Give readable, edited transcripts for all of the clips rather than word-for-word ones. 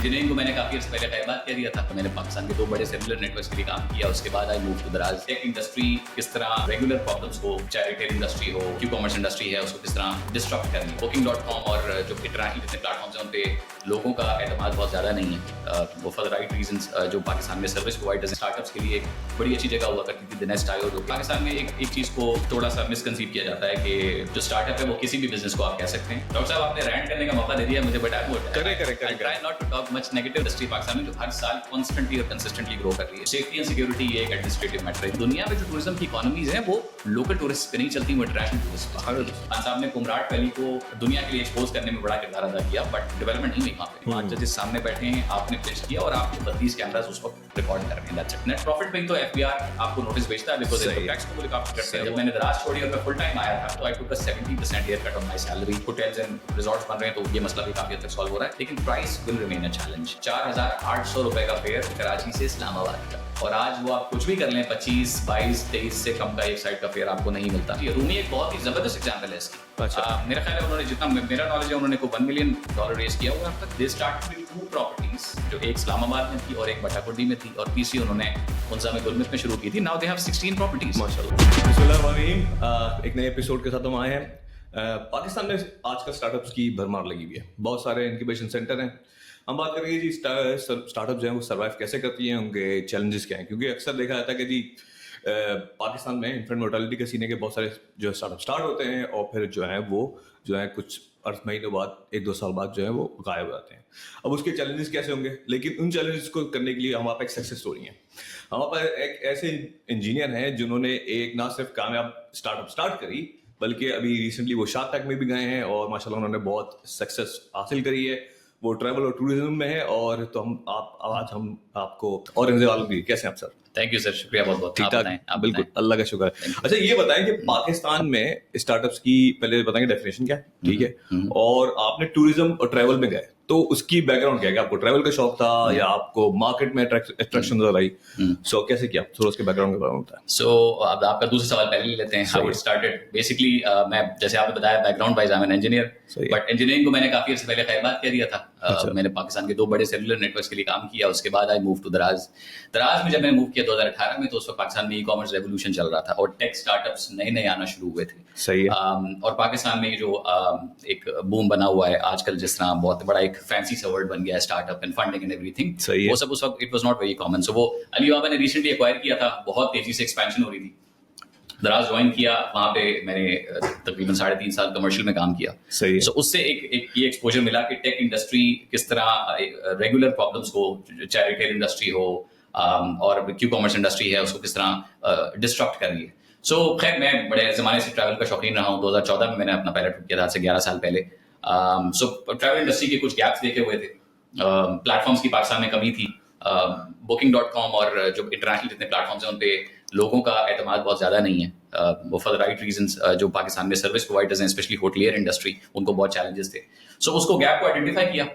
Engineering को मैंने काफी अर्से पहले खैरबाद कह दिया था। तो मैंने पाकिस्तान के 2 बड़े सेलुलर नेटवर्क्स के लिए काम किया। उसके बाद आई मूव टू दराज। टेक इंडस्ट्री किस तरह रेगुलर प्रॉब्लम्स को, चाहे रिटेल इंडस्ट्री हो, क्यू कॉमर्स इंडस्ट्री है, उसको किस तरह डिस्ट्रक्ट करनी। Booking.com और जो इंटरनेशनल जितने प्लेटफॉर्म्स हैं उन पे लोगों का एतमाद बहुत ज़्यादा नहीं है। वो फॉर द राइट रीजंस जो पाकिस्तान में सर्विस प्रोवाइडर्स हैं, स्टार्टअप्स के लिए एक बड़ी अच्छी जगह हुआ करती थी द नेस्ट आयो। जो पाकिस्तान में एक चीज़ को थोड़ा सा मिसकंसीव किया जाता है कि जो स्टार्टअप है वो किसी भी बिजनेस को आप कह सकते हैं। डॉक्टर साहब आपने रैंट करने का मौका दे दिया मुझे, but I try not to talk much negative. Industry Pakistan में जो हर साल कॉन्स्टेंटली और कंसिस्टेंटली ग्रो कर रही है। सेफ्टी एंड सिक्योरिटी ये एक एडमिनिस्ट्रेटिव मैटर है। दुनिया में जो टूरिज्म की इकोनॉमीज है वो लोकल टूरिस्ट पे नहीं चलती, वो इंटरनेशनल टूरिस्ट। खान साहब ने कुमराट वैली को दुनिया के लिए एक्सपोज करने में बड़ा किरदार अदा किया, बट डेवलपमेंट नहीं हुई वहाँ पे। 5 जजेस सामने बैठे हैं, आपने प्लेस किया और आपके 32 कैमरास उस वक्त रिकॉर्ड कर रहे हैं। That's it. नेट प्रॉफिट पे तो एफबीआर आपको नोटिस भेजता है बिकॉज़ टैक्स को काफी करते हैं। जब मैंने दराज छोड़ी और मैं फुल टाइम आया था तो I took a 70% hair cut on my salary. Hotels and resorts बन रहे हैं तो ये मसला भी काफी हद तक सॉल्व हो रहा है, लेकिन price will remain a challenge. 4800 रुपए का फेयर कराची से इस्लामाबाद का, और आज वो आप कुछ भी कर लें 25, 22, 23 से कम का एक साइड का फेयर आपको नहीं मिलता। ये रूमी एक बहुत ही जबरदस्त एग्जांपल है इसकी। मेरा ख्याल है उन्होंने, जितना मेरा नॉलेज है, उन्होंने को $1 मिलियन रेज किया हुआ है। दे स्टार्टेड विद 2 प्रॉपर्टीज, जो एक इस्लामाबाद में थी और एक बटाकुंडी में थी, और तीसरी उन्होंने मुंजाम गुलमित में शुरू की थी। Now they have 16 properties. माशाल्लाह। बिस्मिल्लाहिर्रहमानिर्रहीम। एक नए एपिसोड के साथ हम आए हैं। पाकिस्तान में आजकल स्टार्टअप्स की भरमार लगी हुई है, बहुत सारे इंक्यूबेशन सेंटर हैं। हम बात करेंगे जी स्टार्टअप्स जो हैं वो सर्वाइव कैसे करती हैं, उनके चैलेंजेस क्या हैं, क्योंकि अक्सर देखा जाता है कि जी पाकिस्तान में इन्फेंट मोर्टेलिटी के सीने के बहुत सारे जो स्टार्टअप स्टार्ट होते हैं और फिर जो है वो कुछ महीनों बाद 1-2 साल बाद जो है वो गायब हो जाते हैं। अब उसके चैलेंजेस कैसे होंगे, लेकिन उन चैलेंजेस को करने के लिए हमारे पास एक सक्सेस स्टोरी है। हमारे पास एक ऐसे इंजीनियर हैं जिन्होंने एक ना सिर्फ कामयाब स्टार्टअप स्टार्ट करी, बल्कि अभी रिसेंटली वो शार्क टैंक में भी गए हैं और माशाल्लाह उन्होंने बहुत सक्सेस हासिल करी है। वो ट्रैवल और टूरिज्म में है। और तो आज हम आपको और इनसे वालों की कैसे हैं आप सर? थैंक यू सर, शुक्रिया बहुत बहुत। ठीक ठाक, बिल्कुल, अल्लाह का शुक्र है। अच्छा ये बताएं कि पाकिस्तान में स्टार्टअप्स की पहले बताएंगे डेफिनेशन क्या है, ठीक है, और आपने टूरिज्म और ट्रैवल में गए तो उसकी बैकग्राउंड क्या है? आपको ट्रैवल का शौक था या आपको मार्केट में अट्रैक्शन ज्यादा आई? सो कैसे किया, थोड़ा उसके बैकग्राउंड के बारे में बताएं। सो अब आपका दूसरा सवाल पहले ले लेते हैं, हाउ इट स्टार्टेड। बेसिकली मैं, जैसे आपने बताया, background wise I am an engineer, but engineering को मैंने काफी अर्से पहले खैरबाद कह दिया था। मैंने पाकिस्तान के 2 बड़े सेलुलर नेटवर्क्स के लिए काम किया। उसके बाद आई मूव टू दराज। दराज में जब मैंने मूव किया 2018 में, तो उस वक्त पाकिस्तान में ई कॉमर्स रेवोल्यूशन चल रहा था और टेक स्टार्टअप्स नए आना शुरू हुए थे। सही है। और पाकिस्तान में जो एक बूम बना हुआ है आजकल, जिस तरह बहुत बड़ा एक फैंसी सा वर्ड बन गया है startup and funding and everything, वो सब उस वक्त it was not very common. So वो अलीबाबा ने रिसेंटली एक्वायर किया था, बहुत तेजी से एक्सपेंशन हो रही थी। दराज ज्वाइन किया, वहाँ पे मैंने तकरीबन 3.5 साल कमर्शियल में काम किया। सही है। So उससे एक ये एक्सपोजर मिला कि टेक इंडस्ट्री किस तरह रेगुलर प्रॉब्लम्स को, चाहे रिटेल इंडस्ट्री हो और क्यू कॉमर्स इंडस्ट्री है, उसको किस तरह डिस्ट्रक्ट कर रही है। सो खैर मैं बड़े ज़माने से ट्रैवल का शौकीन रहा हूँ। 2014 में मैंने अपना पहला ट्रिप किया था, आज से 11 साल पहले। सो ट्रैवल इंडस्ट्री के कुछ गैप्स देखे हुए थे, प्लेटफॉर्म्स की पाकिस्तान में कमी थी। Booking.com और जो इंटरनेशनल जितने प्लेटफॉर्म्स हैं उन पे लोगों का एतमाद बहुत ज़्यादा नहीं है। वो फॉर द राइट रीजंस जो पाकिस्तान में सर्विस प्रोवाइडर्स हैं, स्पेशली होटलियर इंडस्ट्री, उनको बहुत चैलेंजेस थे। सो उसको गैप को आइडेंटिफाई किया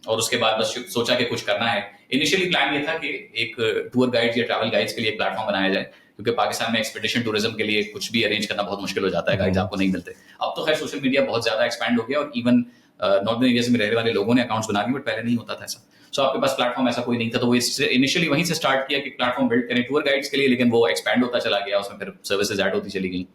और उसके बाद बस सोचा कि कुछ करना है। इनिशियली प्लान ये था कि एक टूर गाइड्स या ट्रैवल गाइड्स के लिए एक प्लेटफॉर्म बनाया जाए, क्योंकि पाकिस्तान में एक्सपेडिशन टूरिज्म के लिए कुछ भी अरेंज करना बहुत मुश्किल हो जाता है, गाइड्स आपको नहीं मिलते। अब तो खैर सोशल मीडिया बहुत ज़्यादा एक्सपैंड हो गया और इवन नॉर्दर्न एरियाज में रहने वाले लोगों ने अकाउंट्स बना लिए, बट पहले नहीं होता था ऐसा। सो आपके पास प्लेटफॉर्म ऐसा कोई नहीं था, तो वो इनिशियली वहीं से स्टार्ट किया कि प्लेटफॉर्म बिल्ड करें टूर गाइड्स के लिए, लेकिन वो एक्सपैंड होता चला गया, उसमें फिर सर्विसेज ऐड होती चली गई।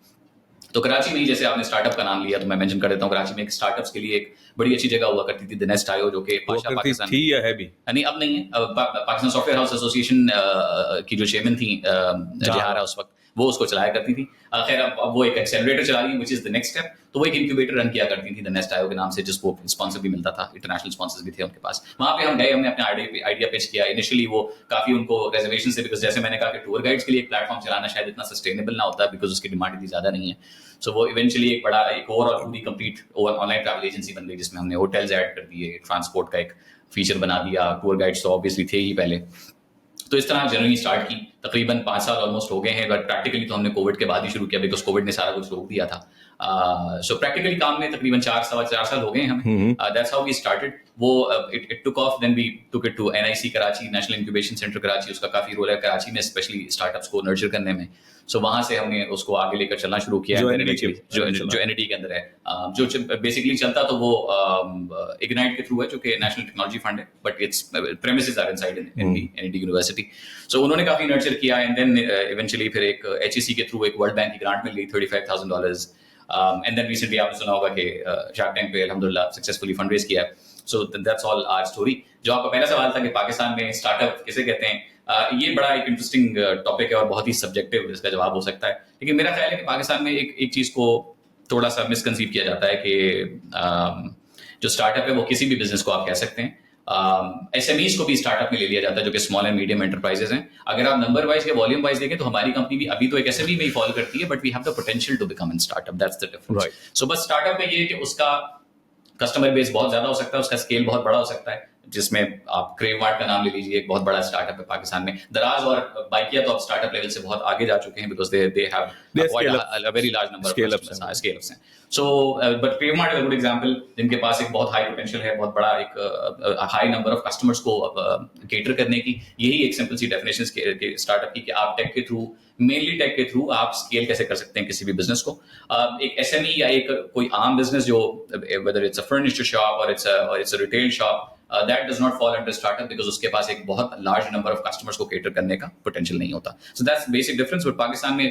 तो कराची में ही, जैसे आपने स्टार्टअप का नाम लिया तो मैं मेंशन कर देता हूँ, कराची में एक स्टार्टअप्स के लिए एक बड़ी अच्छी जगह हुआ करती थी द नेस्ट आयो, जो कि पाकिस्तान थी या है भी? नहीं, अब नहीं है। पाकिस्तान सॉफ्टवेयर हाउस एसोसिएशन की जो चेयरमैन थी जहारा, उस वक्त वो उसको चलाया करती थी। खैर अब वो एक एक्सेलरेटर चला रही है, which is the next step. तो वो एक इंक्यूबेटर रन किया करती थी द नेस्ट आयो के नाम से, जिसको स्पॉन्सर भी मिलता था, इंटरनेशनल स्पॉन्सर्स भी थे उनके पास। वहाँ पे हम गए, हमने अपना आइडिया पिच किया। इनिशियली वो काफी उनको रिजर्वेशन से, बिकॉज जैसे मैंने कहा कि टूर गाइड्स के लिए एक प्लेटफॉर्म चलाना शायद इतना सस्टेनेबल ना होता, बिकॉज उसकी डिमांड इतनी ज्यादा नहीं है। सो वो इवेंचुअली एक ओवरऑल पूरी कंप्लीट ऑनलाइन ट्रैवल एजेंसी बन गई, जिसमें हमने होटल्स ऐड कर दिए, ट्रांसपोर्ट का एक फीचर बना दिया, टूर गाइड्स तो ऑब्वियसली थे ही पहले। तो इस तरह जर्नी स्टार्ट की। तकरीबन 5 साल ऑलमोस्ट हो गए हैं, बट प्रैक्टिकली तो हमने कोविड के बाद ही शुरू किया, बिकॉज कोविड ने सारा कुछ रोक दिया था। सो प्रैक्टिकली काम में तकरीबन 4 साल हो गए हमें. That's how we started. वो it took off. Then we took it to NIC Karachi, national incubation centre Karachi. उसका काफी रोल है कराची में, स्पेशली स्टार्टअप्स को नर्चर करने में. सो वहां से हमने उसको आगे लेकर चलना शुरू किया. जो NIT के अंदर है, जो बेसिकली चलता तो वो इग्नाइट के थ्रू है, जो कि नेशनल टेक्नोलॉजी फंड है, but its premises are inside NIT university. So उन्होंने काफी नर्चर किया. एंड देन इवेंचुअली फिर एक HEC के थ्रू एक वर्ल्ड बैंक की ग्रांट मिल गई $35,000. एंड देन रिसेंटली आपने सुना होगा कि शार्क टैंक पे अल्हम्दुलिल्लाह सक्सेसफुली फंड रेज किया है. So that's all our story. जो आपका पहला सवाल था कि पाकिस्तान में स्टार्टअप किसे कहते हैं, ये बड़ा एक इंटरेस्टिंग टॉपिक है और बहुत ही सब्जेक्टिव इसका जवाब हो सकता है. लेकिन मेरा ख्याल है कि पाकिस्तान में एक चीज को थोड़ा सा मिसकंसीव किया जाता है कि जो स्टार्टअप है वो किसी भी बिजनेस को आप कह सकते हैं. SMEs को भी स्टार्टअप में ले लिया जाता है, जो कि स्मॉल एंड मीडियम एंटरप्राइजेस हैं. अगर आप नंबर वाइज या वॉल्यूम वाइज देखें तो हमारी कंपनी भी अभी तो एक SME में ही फॉलो करती है, but we have the potential to become an startup. That's the difference. So बस स्टार्टअप में ये है कि उसका कस्टमर बेस बहुत ज्यादा हो सकता है, उसका स्केल बहुत बड़ा हो सकता है. जिसमें आप क्रेव मार्ट का नाम ले लीजिए, एक बहुत बड़ा स्टार्टअप है पाकिस्तान में. दराज और बाइकिया तो अब स्टार्टअप लेवल से बहुत आगे जा चुके हैं, because they have a very large number of scaleups हैं. So but Krave Mart is a good example, जिनके पास एक बहुत हाई पोटेंशियल है, बहुत बड़ा एक हाई नंबर ऑफ कस्टमर्स को केटर करने की. यही एक सिंपल सी डेफिनेशन के स्टार्टअप की कि आप टेक के थ्रू, मेनली टेक के थ्रू आप स्केल कैसे कर सकते हैं किसी भी बिजनेस को. एक SME या एक कोई आम बिजनेस जो whether it's a furniture shop और it's a retail shop, that does not fall under startup because उसके पास एक बहुत large number of customers को cater करने का potential नहीं होता. So that's basic difference. But Pakistan में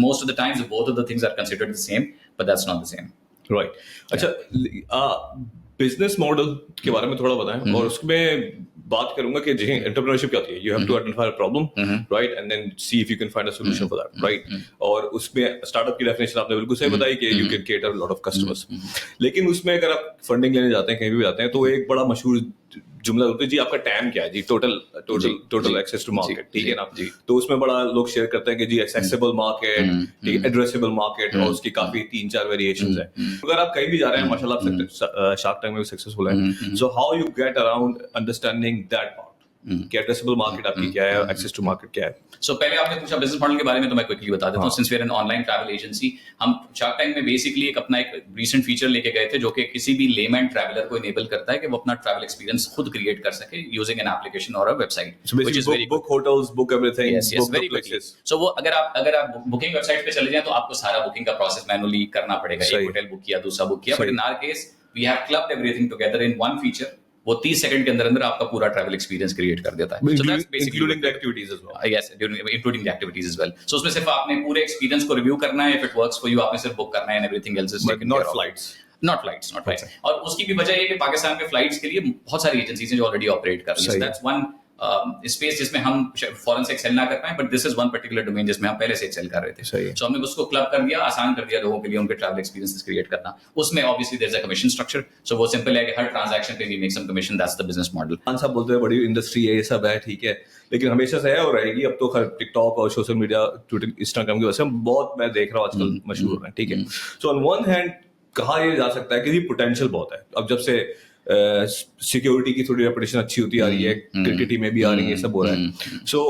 most of the times both of the things are considered the same, but that's not the same. Right. अच्छा, बिजनेस मॉडल के बारे में थोड़ा बताएं. और उसमें बात करूंगा कि जी एंटरप्रेन्योरशिप क्या होती है. You have to identify a problem, right, and then see if you can find a solution for that, right. और उसमें स्टार्टअप की डेफिनेशन आपने बिल्कुल सही बताई कि you can cater lot of customers. लेकिन उसमें अगर आप फंडिंग लेने जाते हैं, कहीं भी जाते हैं, तो एक बड़ा मशहूर जुमला होता है जी आपका टैम क्या है जी, टोटल एक्सेस टू मार्केट, ठीक है ना. तो उसमें बड़ा लोग शेयर करते हैं कि जी एक्सेसिबल मार्केट, ठीक है, एड्रेसेबल मार्केट, और उसकी काफी 3-4 वेरिएशंस है. अगर आप कहीं भी जा रहे हैं, माशाल्लाह आप शार्क टैंक में भी सक्सेसफुल हैं. So how you get around understanding that part कि एड्रेसेबल मार्केट आपकी क्या है और एक्सेस टू मार्केट क्या है. सो पहले आपने पूछा बिजनेस मॉडल के बारे में, तो मैं क्विकली बता देता हूं. Since we are an online travel agency, हम शार्क टैंक में बेसिकली अपना एक रीसेंट फीचर लेके गए थे, जो कि किसी भी लेमैन ट्रैवलर को इनेबल करता है कि वो अपना ट्रैवल एक्सपीरियंस खुद क्रिएट कर सके यूजिंग एन एप्लीकेशन और a website, which is very book hotels, book everything, book very quickly. So वो अगर आप बुकिंग वेबसाइट पे चले जाएं तो आपको सारा बुकिंग का प्रोसेस मैनुअली करना पड़ेगा. एक होटल बुक किया, दूसरा बुक किया, but in our case we have clubbed everything together in one feature. वो 30 सेकंड के अंदर आपका पूरा ट्रैवल एक्सपीरियंस क्रिएट कर देता है. So that's basically including the activities as well. Yes, including the activities as well. So उसमें सिर्फ आपने पूरे एक्सपीरियंस को रिव्यू करना है. If it works for you, आपने सिर्फ बुक करना है, and everything else is taken care of. Not flights. और उसकी भी वजह ये कि पाकिस्तान में फ्लाइट्स के लिए बहुत सारी एजेंसीज हैं जो ऑलरेडी ऑपरेट कर रही हैं. That's one स्पेस जिसमें हम फॉरेन से एक्सेल ना कर पाए, but this is one particular domain जिसमें हम पहले से एक्सेल कर रहे थे. सो हमने उसको क्लब कर दिया, आसान कर दिया लोगों के लिए उनके ट्रैवल एक्सपीरियंसेस क्रिएट करना. उसमें obviously there is a commission structure. So वो सिंपल है कि हर ट्रांजैक्शन पे we make some commission. That's the business model. सब बोलते हैं बड़ी इंडस्ट्री है, ये सब है, ठीक है, लेकिन हमेशा से है और रहेगी. अब तो टिकटॉक और सोशल मीडिया, ट्विटर, इंस्टाग्राम की वजह से बहुत, मैं देख रहा हूँ आजकल मशहूर हो रहे हैं, ठीक है. सो ऑन वन हैंड कहा यह जा सकता है कि पोटेंशियल बहुत है. अब जब से सिक्योरिटी की थोड़ी रेपुटेशन अच्छी होती आ रही है, क्रिकेट टीम में भी आ रही है, सब हो रहा है. सो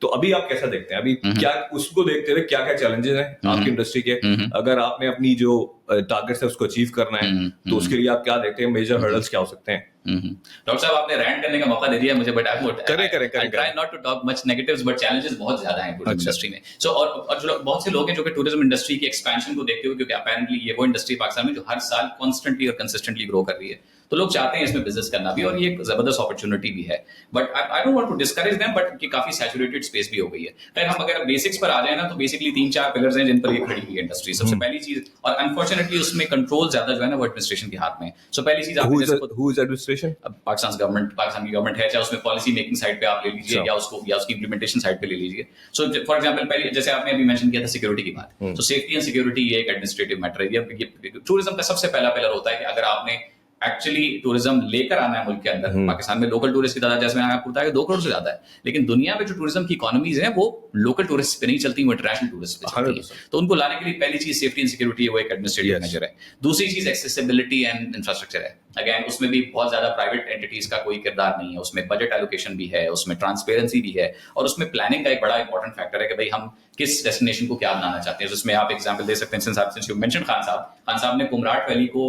तो अभी आप कैसा देखते हैं, अभी क्या उसको देखते हुए क्या क्या चैलेंजेस हैं आपकी इंडस्ट्री के, अगर आपने अपनी जो टारगेट्स है उसको अचीव करना है, तो उसके लिए आप क्या देखते हैं, मेजर हर्डल्स क्या हो सकते हैं? डॉक्टर साहब आपने रैंट करने का मौका दे दिया मुझे, but I try not to talk much negatives, but challenges बहुत ज्यादा हैं टूरिज्म इंडस्ट्री में. सो और जो बहुत से लोग हैं जो कि टूरिज्म इंडस्ट्री की एक्सपेंशन को देखते हुए, क्योंकि अपेरेंटली ये वो इंडस्ट्री पाकिस्तान में जो हर साल कॉन्स्टेंटली और कंसिस्टेंटली ग्रो कर रही है, तो लोग चाहते हैं इसमें बिजनेस करना भी, और ये एक जबरदस्त अपॉर्चुनिटी भी है. But I don't want to discourage them, but कि काफी सैचुरेटेड स्पेस भी हो गई है. खैर हम अगर बेसिक्स पर आ जाए ना, तो बेसिकली 3-4 पिलर्स हैं जिन पर ये खड़ी हुई है इंडस्ट्री. सबसे पहली चीज, और अनफॉर्चुनेटली उसमें कंट्रोल ज्यादा जो है ना वो एडमिनिस्ट्रेशन के हाथ में. सो पहली चीज हु इज एडमिनिस्ट्रेशन? पाकिस्तान की गवर्नमेंट है, चाहे उसमें पॉलिसी मेकिंग साइड पे आप ले लीजिए या उसकी इंप्लीमेंटेशन साइड पे ले लीजिए. सो फॉर एग्जांपल पहले जैसे आपने अभी मेंशन किया था सिक्योरिटी की बात, तो सेफ्टी एंड सिक्योरिटी ये एक एडमिनिस्ट्रेटिव मैटर है. ये टूरिज्म का सबसे पहला पिलर होता है कि अगर आपने एक्चुअली टूरिज्म लेकर आना है मुल्क के अंदर. पाकिस्तान में लोकल टूरिस्ट की तादाद, जैसे मैंने आपको बताया, 2 करोड़ से ज्यादा है, लेकिन दुनिया में जो टूरिज्म की इकोनॉमीज हैं वो लोकल टूरिस्ट पे नहीं चलती, वो इंटरनेशनल टूरिस्ट पे चलती है. तो उनको लाने के लिए पहली चीज सेफ्टी एंड सिक्योरिटी है, वो एक एडमिनिस्ट्रेटिव मेजर है. दूसरी चीज एक्सेसिबिलिटी एंड इंफ्रास्ट्रक्चर है. अगेन उसमें भी बहुत ज्यादा प्राइवेट एंटिटीज का कोई किरदार नहीं है, उसमें बजट एलोकेशन भी है, उसमें ट्रांसपेरेंसी भी है, और उसमें प्लानिंग का एक बड़ा इंपॉर्टेंट फैक्टर है कि भाई हम किस डेस्टिनेशन को क्या बनाना चाहते हैं। जिसमें आप एग्जांपल दे सकते हैं, सिंस यू मेंशन खान साहब ने कुमराट वैली को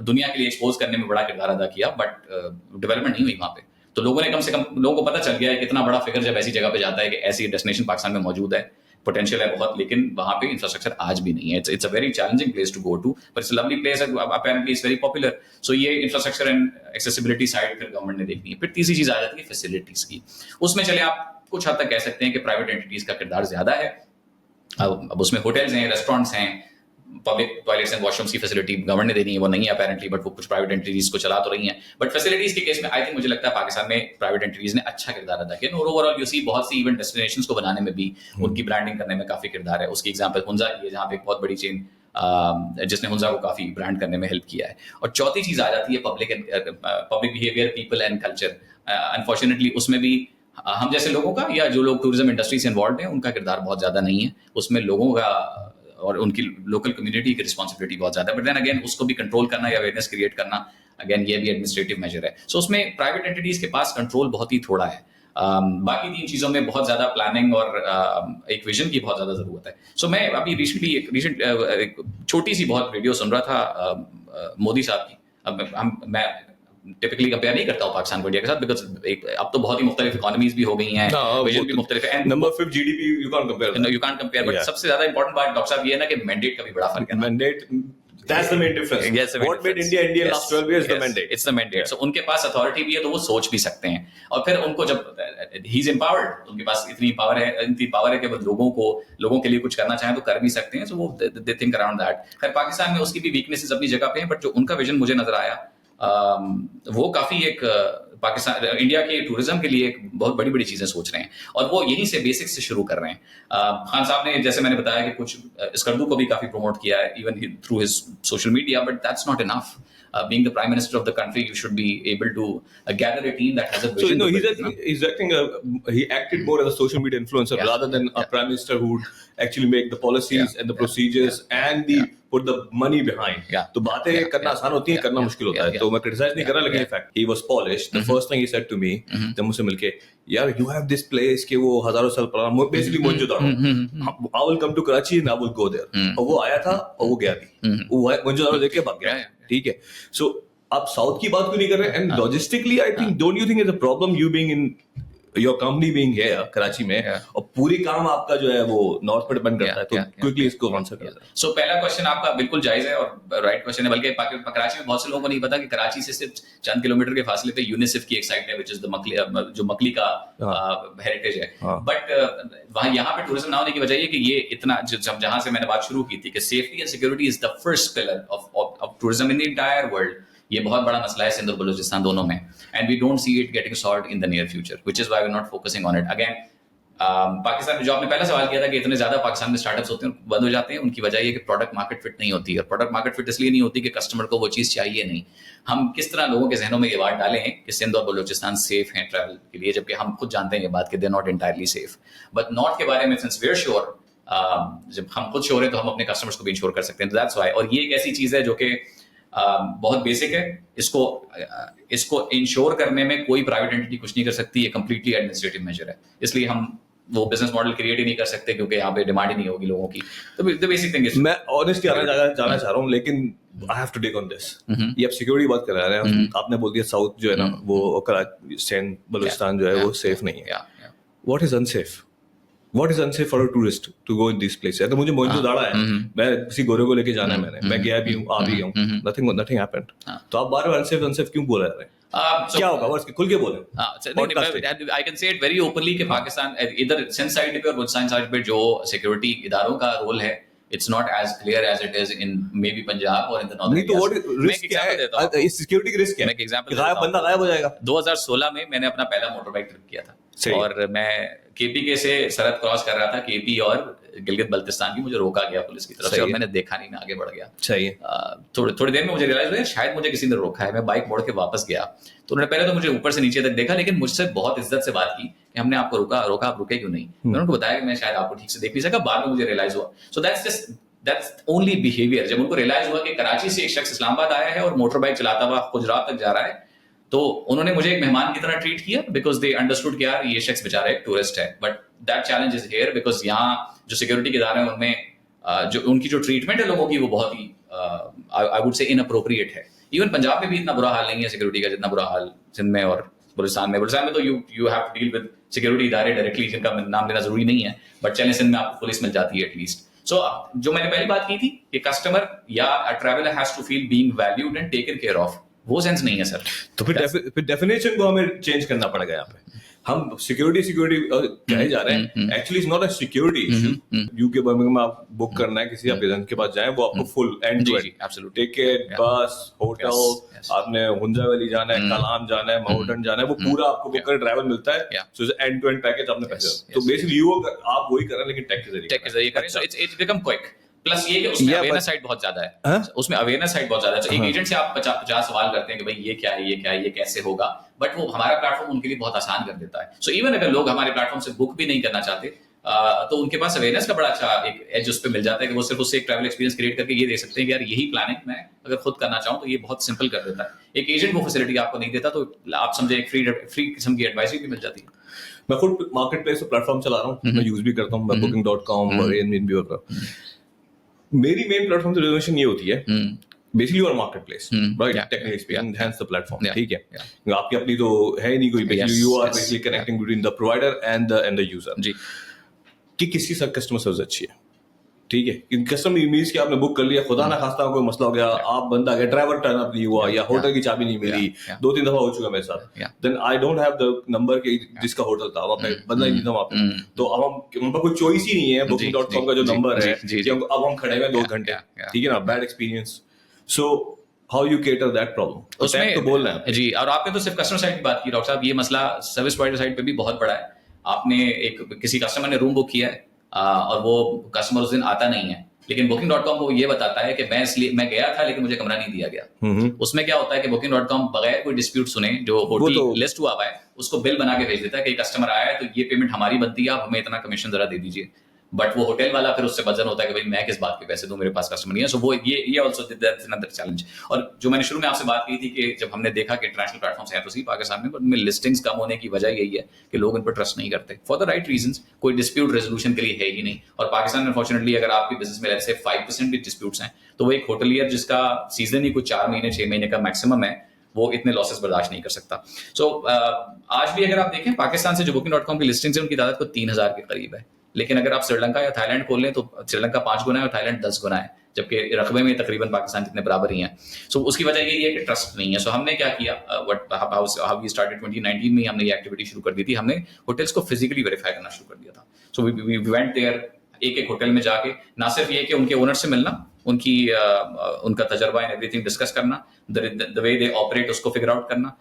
दुनिया के लिए एक्सपोज करने में बड़ा किरदार अदा किया, बट डेवलपमेंट नहीं हुई वहां पे। तो लोगों ने कम से कम, लोगों को पता चल गया है कितना बड़ा फिगर जब ऐसी जगह पे जाता है कि ऐसी डेस्टिनेशन पाकिस्तान में मौजूद है, पोटेंशियल है बहुत, लेकिन वहां पे इंफ्रास्ट्रक्चर आज भी नहीं है। It's a very challenging place to go to, but it's a lovely place, apparently it's very popular. So ये इंफ्रास्ट्रक्चर एंड एक्सेसिबिलिटी साइड फिर गवर्नमेंट ने देखनी है। फिर तीसरी चीज आ जाती है फैसिलिटीज की। उसमें चले आप कुछ हद तक कह सकते हैं कि प्राइवेट एंटिटीज का किरदार ज्यादा है। अब उसमें होटल्स हैं, रेस्टोरेंट्स हैं, पब्लिक टॉयलेट्स एंड वॉशरूम्स की फैसिलिटी गवर्नमेंट ने देनी है, वो नहीं है अपेरेंटली, बट वो कुछ प्राइवेट एंटिटीज को चला तो रही हैं। बट फैसिलिटीज के केस में आई थिंक मुझे लगता है पाकिस्तान में प्राइवेट एंटिटीज ने अच्छा किरदार अदा किया। ओवरऑल यू सी बहुत सी इवेंट डेस्टिनेशंस को बनाने में भी उनकी ब्रांडिंग करने में काफी किरदार है। उसकी एग्जांपल हुंजा की है, जहां पे एक बहुत बड़ी चेन जिसने हुंजा को काफी ब्रांड करने में हेल्प किया है। और चौथी चीज आ जाती है public behaviour, people and culture. Unfortunately उसमें भी हम जैसे लोगों का, या जो लोग टूरिज्म इंडस्ट्री से इन्वॉल्व हैं, उनका किरदार बहुत ज्यादा नहीं है। उसमें लोगों का और उनकी लोकल कम्युनिटी की रिस्पॉन्सिबिलिटी बहुत ज्यादा है। बट देन अगेन उसको भी कंट्रोल करना या अवेयरनेस क्रिएट करना, अगेन ये भी एडमिनिस्ट्रेटिव मेजर है। सो उसमें प्राइवेट एंटिटीज के पास कंट्रोल बहुत ही थोड़ा है। बाकी तीन चीजों में बहुत ज्यादा प्लानिंग और एक विजन की बहुत ज्यादा जरूरत है। सो मैं अभी रिसेंटली एक छोटी सी बहुत वीडियो सुन रहा था मोदी साहब की। अब मैं टिपिकली कंपेयर नहीं करता हूँ पाकिस्तान को इंडिया के साथ, बिकॉज अब तो बहुत ही मुख्तलिफ इकोनॉमीज भी हो गई हैं, विजन भी मुख्तलिफ है, number 5 GDP you can't compare, but सबसे ज्यादा इंपॉर्टेंट बात डॉक्टर साहब ये है ना कि मैंडेट का भी बड़ा फर्क है। Mandate, that's the main difference. Yes, the main What made difference. India India Yes, last 12 years? yes, The mandate. It's the mandate. So उनके पास अथॉरिटी भी है, तो वो सोच भी सकते हैं। और फिर उनको जब he is empowered, उनके पास इतनी पावर है कि वो लोगों के लिए कुछ करना चाहें तो कर भी सकते हैं। So वो they think around that. खैर पाकिस्तान में उसकी भी वीकनेसेस अपनी जगह पे हैं, बट जो उनका विजन मुझे नजर आया वो काफी एक पाकिस्तान इंडिया के टूरिज्म के लिए एक बहुत बड़ी बड़ी चीजें सोच रहे हैं, और वो यहीं से बेसिक से शुरू कर रहे हैं। खान साहब ने, जैसे मैंने बताया, कि कुछ स्कर्दू को भी काफी प्रमोट किया है, even through his social media, but that's not enough. Being the prime minister of the country, you should be able to gather a team that has a vision. So he acted more as a social media influencer rather than a prime minister who would actually make the policies and the procedures and put the money behind. तो बातें करना आसान होती हैं, करना मुश्किल होता है। तो मैं criticize नहीं कर रहा, लेकिन in fact he was polished. The first thing he said to me जब मुझसे मिलके, यार you have this place कि वो हजारों साल पुराना, basically Mohenjodaro, I will come to Karachi and I will go there. और वो आया था और वो गया भी, वो मोहनजोदाड़ो देख के भाग गया, ठीक है। सो आप साउथ की बात क्यों नहीं कर रहे? And logistically I think, don't you think is a problem you being in your company being here Karachi में, और पूरी काम आपका जो है वो नॉर्थ पर डिपेंड करता है? तो क्विकली इसको आंसर करें। सो पहला क्वेश्चन आपका बिल्कुल जायज है और राइट क्वेश्चन है, बल्कि कराची में बहुत से लोगों को नहीं पता कि कराची से सिर्फ चंद किलोमीटर के फासले पे यूनिसेफ की एक साइट है, विच इज द जो मकली का हेरिटेज है। बट वहां यहाँ पे टूरिज्म ना होने की वजह ये कि ये इतना, जहां से मैंने बात शुरू की थी कि safety and security is the first pillar of tourism in the entire world. ये बहुत बड़ा मसला है सिंध और बलूचिस्तान दोनों में, and we don't see it getting solved in the near future, which is why we are not focusing on it. Again Pakistan में, जो आपने पहला सवाल किया था कि इतने ज्यादा पाकिस्तान में स्टार्टअप्स होते हैं बंद हो जाते हैं, उनकी वजह ये कि प्रोडक्ट मार्केट फिट नहीं होती है। और प्रोडक्ट मार्केट फिट इसलिए नहीं होती कि कस्टमर को वो चीज चाहिए नहीं। हम किस तरह लोगों के जहनों में ये बात डालें कि सिंध और बलूचिस्तान सेफ हैं ट्रैवल के लिए, जबकि हम खुद जानते हैं ये बात कि they not entirely safe. But north के बारे में सिंस वी आर श्योर, जब हम खुद श्योर हैं तो हम अपने कस्टमर्स को भी इंश्योर कर सकते हैं। दैट्स व्हाई, और ये एक ऐसी चीज है जो कि बहुत बेसिक है। इसको इंश्योर करने में कोई प्राइवेट एंटिटी कुछ नहीं कर सकती, ये कंप्लीटली एडमिनिस्ट्रेटिव मेजर है। इसलिए हम वो बिजनेस मॉडल क्रिएट ही नहीं कर सकते, क्योंकि यहाँ पे डिमांड ही नहीं होगी लोगों की। तो द बेसिक थिंग इज, मैं ऑनेस्टली जाना चाह रहा हूँ, लेकिन I have to take on this. ये आप सिक्योरिटी बात कर रहे हैं, आपने बोल दिया साउथ जो है ना, वो सिंध बलूचिस्तान जो है वो सेफ नहीं है। What is unsafe? What is unsafe for a tourist to go in these places? अगर मुझे मोहनजोदाड़ो है, मैं किसी गोरे को लेके जाना है, मैं गया भी हूँ, आ भी गया हूँ, nothing happened. तो आप बार-बार unsafe क्यों बोल रहे हैं? क्या होगा? बस खुल के बोले। I can say it very openly कि पाकिस्तान इधर सिंध साइड पे और बलूचिस्तान साइड पे जो सिक्योरिटी इदारों का रोल है, it's not as clear as it is in maybe Punjab और in the northern areas. नहीं तो रिस्क क्या है? इस सिक्योरिटी का रिस्क क्या है? मैं एक एग्जांपल देता हूं, बंदा गायब हो जाएगा। 2016 में मैंने अपना पहला मोटर बाइक ट्रिप किया था, और मैं केपी से सरहद क्रॉस कर रहा था, केपी और गिलगित बल्तिस्तान की। मुझे रोका गया पुलिस की तरफ से, और मैंने देखा नहीं, मैं आगे बढ़ गया। थोड़ी देर में मुझे रियलाइज हुआ शायद मुझे किसी ने रोका है। मैं बाइक मोड़ के वापस गया, तो उन्होंने पहले तो मुझे ऊपर से नीचे तक देखा, लेकिन मुझसे बहुत इज्जत से बात की कि हमने आपको रोका, आप रुके क्यों नहीं? मैंने उनको बताया कि मैं शायद आपको ठीक से देख नहीं सका। बाद में मुझे रियलाइज हुआ। So that's only behaviour. जब उनको रियलाइज हुआ कि कराची से एक शख्स इस्लामाबाद आया है और मोटर बाइक चलाता हुआ गुजरात तक जा रहा है, तो उन्होंने मुझे एक मेहमान की तरह ट्रीट किया, बिकॉज दे अंडरस्टूड कि यार ये शख्स बेचारा एक टूरिस्ट है। But that challenge is here, because यहाँ जो सिक्योरिटी के इदारे हैं उनमें जो उनकी जो ट्रीटमेंट है लोगों की वो बहुत ही आई वुड से इनअप्रोप्रिएट है। इवन पंजाब में भी इतना बुरा हाल नहीं है सिक्योरिटी का जितना बुरा हाल सिंध में और बलूचिस्तान में। बलूचिस्तान में तो you have to deal with security इदारे डायरेक्टली, जिनका नाम लेना जरूरी नहीं है, बट चलें सिंध में आपको पुलिस मिल जाती है एटलीस्ट। सो जो मैंने पहली बात की थी कि कस्टमर या traveller has to feel being valued and taken care of, वो सेंस नहीं है सर। तो फिर डेफिनेशन को हमें चेंज करना पड़ेगा यहाँ पे। हम सिक्योरिटी कहे जा रहे हैं, actually it's not a security issue. UK Birmingham में आप बुक करना है किसी आपके के पास जाए, वो आपको full end to end ticket, bus, hotel, आपने हुंजा वैली जाना है, कलाम जाना है, माउंटेन जाना है, वो पूरा आपको बुक कर ट्रैवल मिलता है। So end to end package आपने पैसे। तो बेसिकली आप वही कर रहे हैं लेकिन टेक के जरिए करें। So it's become quick. Plus ये कि उसमें अवेयरनेस साइड बहुत ज्यादा है, उसमें अवेयरनेस साइड बहुत ज्यादा है। तो एक एजेंट से आप 50 सवाल करते हैं कि भाई ये क्या है, ये क्या है, ये कैसे होगा, बट वो हमारा प्लेटफॉर्म उनके लिए बहुत आसान कर देता है। सो इवन अगर लोग हमारे प्लेटफॉर्म से बुक भी नहीं करना चाहते, तो उनके पास अवेयरनेस का बड़ा अच्छा एक एज उस पर मिल जाता है कि वो सिर्फ उससे एक ट्रैवल एक्सपीरियंस क्रिएट करके ये दे सकते हैं कि यार यही प्लान है, मैं अगर खुद करना चाहूँ तो ये बहुत सिंपल कर देता है। एक एजेंट वो फैसिलिटी आपको नहीं देता, तो आप समझे एक फ्री किस्म की एडवाइस भी मिल जाती है। मैं खुद मार्केट प्लेस प्लेटफॉर्म चला रहा हूँ, मैं यूज भी करता हूँ, booking.com और Airbnb वगैरह। मेरी मेन प्लेटफॉर्म से रिजर्वेशन ये होती है, basically your marketplace, right, technical experience, hence the platform, ठीक है। आपकी अपनी तो है नहीं कोई, basically you are basically connecting between the provider and the user, जी, कि किसी से कस्टमर सर्विस अच्छी है, ठीक है। कस्टमर मीन्स कि आपने बुक कर लिया, खुदा ना खास्ता कोई मसला हो गया, आप बंदा गया, ड्राइवर टर्न अप नहीं हुआ या होटल की चाबी नहीं मिली, 2-3 दफा हो चुका मेरे साथ, then I don't have the number के जिसका होटल था वहां पे, बंदा ही नहीं था वहां पे। तो अब हम पर कोई चॉइस ही नहीं है, booking.com का जो नंबर है कि अब हम खड़े हैं 2 घंटे, ठीक है ना, bad experience. So how you cater that problem, उसमें तो बोल रहे हैं जी। और आपने तो सिर्फ कस्टमर साइड की बात की डॉक्टर साहब, ये मसला सर्विस प्रोवाइडर साइड पे भी बहुत बड़ा है। आपने किसी कस्टमर ने रूम बुक किया है और वो कस्टमर उस दिन आता नहीं है, लेकिन booking.com को ये बताता है कि मैं गया था लेकिन मुझे कमरा नहीं दिया गया। उसमें क्या होता है कि booking.com बगैर कोई डिस्प्यूट सुने जो होटल लिस्ट हुआ हुआ है उसको बिल बना के भेज देता है कि कस्टमर आया है तो ये पेमेंट हमारी बनती है, आप हमें इतना कमीशन जरा दे दीजिए। बट वो होटल वाला फिर उससे वजन होता है कि भाई मैं किस बात के पैसे दूं, मेरे पास कस्टमर नहीं है। सो वो ये आल्सो दैट्स अनदर चैलेंज। और जो मैंने शुरू में आपसे बात की थी कि जब हमने देखा कि इंटरनेशनल प्लेटफॉर्म्स हैं तो सही पाकिस्तान में, बट उनमें लिस्टिंग्स कम होने की वजह यही है कि लोग इन पर ट्रस्ट नहीं करते फॉर द राइट रीजंस। कोई डिस्प्यूट रेजोल्यूशन के लिए है ही नहीं। और पाकिस्तान में अनफॉर्चुनेटली अगर आपके बिजनेस में से 5% भी डिस्प्यूट्स हैं तो वो एक होटलियर जिसका सीजन ही कुछ 4 महीने 6 महीने का मैक्सिमम है, वो इतने लॉसेस बर्दाश्त नहीं कर सकता। सो आज भी अगर आप देखें पाकिस्तान से जो booking.com की लिस्टिंग्स है उनकी तादाद को 3000 के करीब है, लेकिन अगर आप श्रीलंका या थाईलैंड खोल लें तो श्रीलंका 5 गुना है और थाईलैंड 10 गुना है, जबकि रकबे में तकरीबन पाकिस्तान जितने बराबर ही हैं। सो उसकी वजह यही है कि ट्रस्ट नहीं है। सो हमने क्या किया, हाउ वी स्टार्टेड 2019 में हमने ये एक्टिविटी शुरू कर दी थी। हमने होटल्स को फिजिकली वेरीफाई करना शुरू कर दिया था। सो वी वेंट देयर, एक होटल में जाके ना सिर्फ ये कि उनके ओनर से मिलना, उनका तजर्बा एंड एवरीथिंग डिस्कस करना, द वे दे ऑपरेट उसको फिगर आउट करना,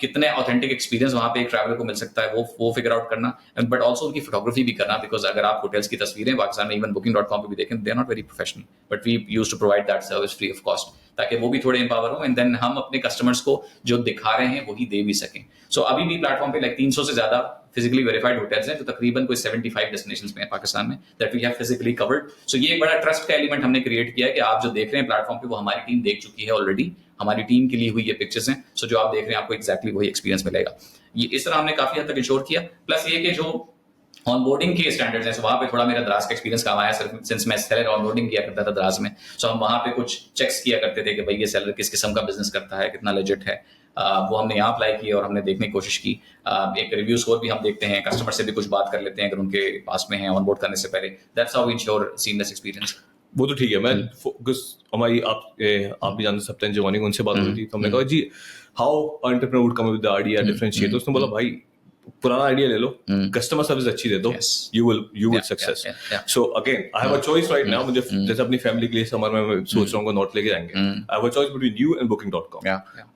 कितने ऑथेंटिक एक्सपीरियंस वहां पे एक ट्रैवलर को मिल सकता है वो फिगर आउट करना, बट ऑल्सो उनकी फोटोग्राफी भी करना। बिकॉज अगर आप होटल्स की तस्वीरें पाकिस्तान में इवन booking.com पे भी देखें, they are not very professional, but we used to provide that service free of cost, ताकि वो भी थोड़े एम्पावर हो एंड देन हम अपने कस्टमर्स को जो दिखा रहे हैं वही दे भी सकें। सो अभी भी प्लेटफॉर्म पे 300 से ज्यादा फिजिकली वेरीफाइड होटल्स हैं जो तकरीबन कोई 75 डेस्टिनेशंस में है पाकिस्तान में, that we have physically covered. So ये एक बड़ा ट्रस्ट का एलिमेंट हमने क्रिएट किया है कि आप जो देख रहे हैं प्लेटफॉर्म पे वो हमारी टीम देख चुकी है ऑलरेडी, हमारी टीम के लिए हुई ये पिक्चर्स हैं। सो जो आप देख रहे हैं आपको एग्जैक्टली वही एक्सपीरियंस मिलेगा। ये इस तरह हमने काफी हद तक इंश्योर किया। प्लस ये कि जो ऑनबोर्डिंग के स्टैंडर्ड्स हैं, वहां पे थोड़ा मेरा दराज का एक्सपीरियंस काम आया सिंस मैं सेलर ऑनबोर्डिंग किया करता था दराज में। सो हम वहां पे कुछ चेक्स किया करते थे कि भाई ये सेलर किस किस्म का बिजनेस करता है, कितना लेजिट है, वो हमने यहाँ अप्लाई किया और हमने देखने की कोशिश की। एक रिव्यू स्कोर भी हम देखते हैं, कस्टमर से भी कुछ बात कर लेते हैं अगर उनके पास में है ऑनबोर्ड करने से पहले। That's how we ensure seamless experience. वो तो ठीक है। मैं फोकस हमारी आप भी जानते सप्ताह जवानी उनसे बात हुई थी, तो हमने कहा जी how entrepreneur would come with the idea differentiate. उसने बोला भाई पुराना आइडिया ले लो, कस्टमर सर्विस अच्छी दे दो, you will success. So again I have a choice right now. मुझे जैसे अपनी फैमिली के लिए समर में मैं सोच रहा हूँ नॉर्थ लेके जाएंगे, I have a choice between you and booking.com.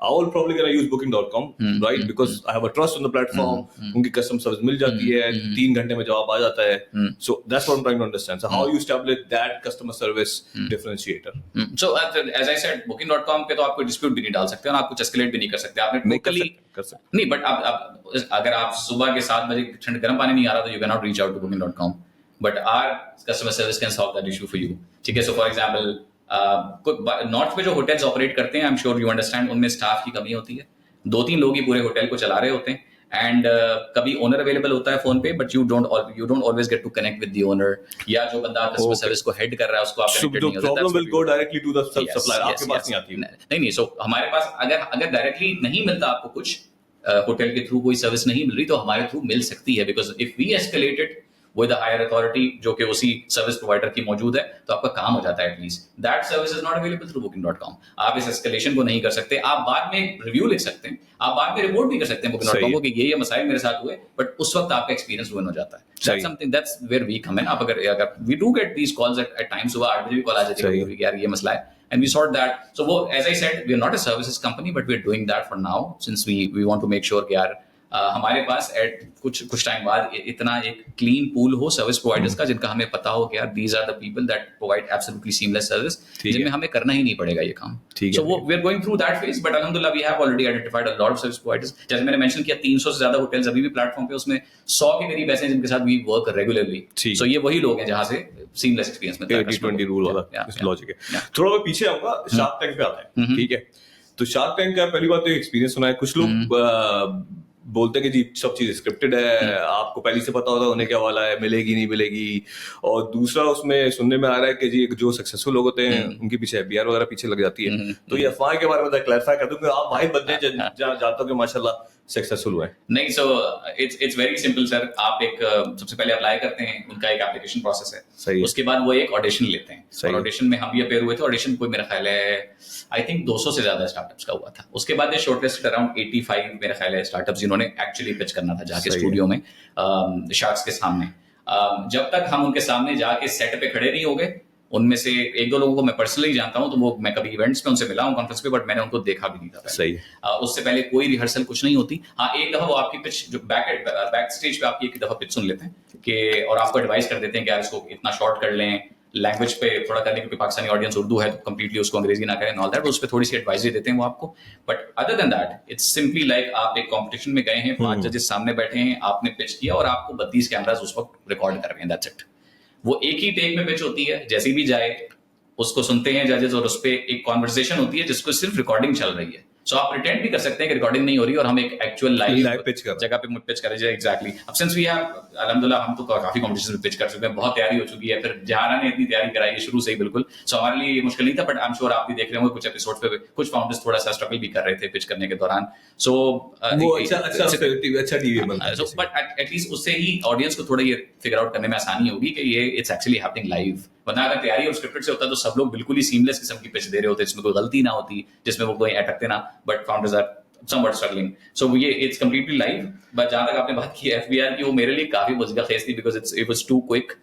I will probably gonna use booking.com, right, because I have a trust on the platform. उनकी कस्टमर सर्विस मिल जाती है, 3 घंटे में जवाब आ जाता है। So that's what I'm trying to understand. So how you establish that customer service differentiator? So as I said, booking.com पे तो आप कोई डिस्प्यूट भी नहीं डाल सकते और आप कुछ एस्केलेट भी नहीं कर सकते। आपने टोटली कर सकते नहीं, बट आप अगर आप सुबह के 7 बजे ठंड गर्म पानी नहीं आ रहा तो you can not reach out to booking.com। But our customer service can solve that issue for you. ठीक है. सो फॉर एग्जाम्पल नॉर्थ में जो होटल्स ऑपरेट करते हैं, I am sure you understand, उनमें स्टाफ की कमी होती है. 2-3 लोग ही पूरे होटल को चला रहे होते हैं. एंड कभी ओनर अवेलेबल होता है फोन पे, but you don't always get to connect with the owner, या जो बंदा कस्टमर सर्विस को हेड कर रहा है उसको आप कनेक्टेड नहीं हो. Problem will go directly to the supplier, आपके पास नहीं आती. नहीं. सो हमारे पास अगर डायरेक्टली नहीं मिलता आपको कुछ, होटल के थ्रू कोई सर्विस नहीं मिल रही, तो हमारे थ्रू मिल सकती है. Because if we escalated with a higher authority जो कि उसी सर्विस प्रोवाइडर की मौजूद है, तो आपका काम हो जाता है. At least that service is not available through booking.com. आप इस एस्केलेशन को नहीं कर सकते. आप बाद में रिव्यू लिख सकते हैं, आप बाद में रिपोर्ट भी कर सकते हैं booking.com को कि ये मसाइल मेरे साथ हुए, बट उस वक्त आपका एक्सपीरियंस रुइन हो जाता है. That's something that's where we come in. आप अगर we do get these calls at times, सुबह 8 बजे भी कॉल आ जाती है कि यार ये मसला है, and we sort that. So वो, as I said, we are not a services company, but we are doing that for now, since we want to make sure कि यार हमारे पास एट कुछ टाइम बाद इतना एक क्लीन पूल हो service providers का, जिनका हमें पता हो कि यार these are the people that provide absolutely seamless service, जिनमें हमें करना ही नहीं पड़ेगा ये काम. सो वो we are going through that phase, but अल्हम्दुलिल्लाह we have already identified a lot of service providers. जैसे मैंने मेंशन किया 300 से ज्यादा होटल्स अभी भी प्लेटफॉर्म पे, उसमें 100 के करीब ऐसे हैं जिनके साथ वी वर्क रेगुलरली. सो ये वही लोग हैं जहां से सीमलेस एक्सपीरियंस मिलता है. 80-20 रूल वाला लॉजिक है. थोड़ा मैं पीछे आऊंगा, शार्क टैंक पे आता है. ठीक है. तो शार्क टैंक का पहली बात तो एक्सपीरियंस सुना है. कुछ लोग बोलते हैं कि जी सब चीज स्क्रिप्टेड है, आपको पहले से पता होता होने क्या वाला है, मिलेगी नहीं मिलेगी. और दूसरा उसमें सुनने में आ रहा है कि जी जो सक्सेसफुल लोग होते हैं उनके पीछे एफबीआर वगैरह पीछे लग जाती है. तो ये अफवाह के बारे में क्लैरिफाई कर दूं कि आप भाई बंदे जानते हो कि माशाल्लाह सक्सेसफुल हुए. नहीं. So it's very simple sir. आप एक सबसे पहले अप्लाई करते हैं, उनका एक एप्लीकेशन प्रोसेस है. सही. उसके बाद वो एक ऑडिशन लेते हैं. और ऑडिशन में हम भी अपेयर हुए थे. ऑडिशन कोई मेरा ख्याल है आई थिंक 200 से ज्यादा स्टार्टअप्स का हुआ था. उसके बाद शॉर्टलिस्टेड अराउंड 85 मेरा ख्याल है स्टार्टअप्स जिन्होंने एक्चुअली पिच करना था जाके स्टूडियो में शार्क्स के सामने. जब तक हम उनके सामने जाके सेट पे खड़े नहीं हो गए, उनमें से 1-2 लोगों को मैं पर्सनली जानता हूं, तो वो मैं कभी इवेंट्स में उनसे मिला हूं, कॉन्फ्रेंस पे, बट मैंने उनको देखा भी नहीं था. सही. उससे पहले कोई रिहर्सल कुछ नहीं होती. हाँ, एक दफा वो आपकी पिच जो बैक स्टेज पे आपकी एक दफा पिच सुन लेते हैं कि, और आपको एडवाइस कर देते हैं कि यार इसको इतना शॉर्ट कर लें, लैंग्वेज पे थोड़ा करने, क्योंकि पाकिस्तानी ऑडियंस उर्दू है तो कंप्लीटली उसको अंग्रेजी ना करें, ऑल दैट. उस पे थोड़ी सी एडवाइस देते हैं वो आपको. But other than that it's simply like आप एक कंपटीशन में गए हैं, 5 जजेस सामने बैठे हैं, आपने पिच किया और आपको 32 कैमरास उस वक्त रिकॉर्ड कर रहे हैं. That's it. वो एक ही टेक में पिच होती है, जैसी भी जाए उसको सुनते हैं जजेस, और उस पर एक कॉन्वर्सेशन होती है जिसको सिर्फ रिकॉर्डिंग चल रही है. सो आप प्रिटेंड भी कर सकते हैं कि रिकॉर्डिंग नहीं हो रही और हम एक एक्चुअल लाइव पिच कर जगह पे पिच कर रहे हैं. एग्जैक्टली. अब सिंस वी हैव अल्हम्दुलिल्लाह हम तो काफी कॉम्पिटिशन में पिच कर चुके हैं, बहुत तैयारी हो चुकी है. फिर जहाना ने इतनी तैयारी कराई है शुरू से ही बिल्कुल. सो हमारे लिए ये मुश्किल नहीं था, बट आई एम श्योर आप भी देख रहे होंगे कुछ एपिसोड पे कुछ फाउंडर्स थोड़ा सा स्ट्रगल भी कर रहे थे पिच करने के दौरान. सो वो अच्छा टीवी बनता है. बट एटलीस्ट उससे ही ऑडियंस को थोड़ा ये फिगर आउट करने में आसानी होगी कि ये इट्स एक्चुअली हैपनिंग लाइव. वरना अगर तैयारी और स्क्रिप्टेड से होता तो सब लोग बिल्कुल ही सीमलेस किस्म की पिच दे रहे होते, जिसमें कोई गलती ना होती, जिसमें वो कोई अटकते ना. But founders are somewhat struggling. So ये it's completely live. But जहाँ तक आपने बात की FBR की, वो मेरे लिए काफी मुश्किल खेस थी because it was too quick.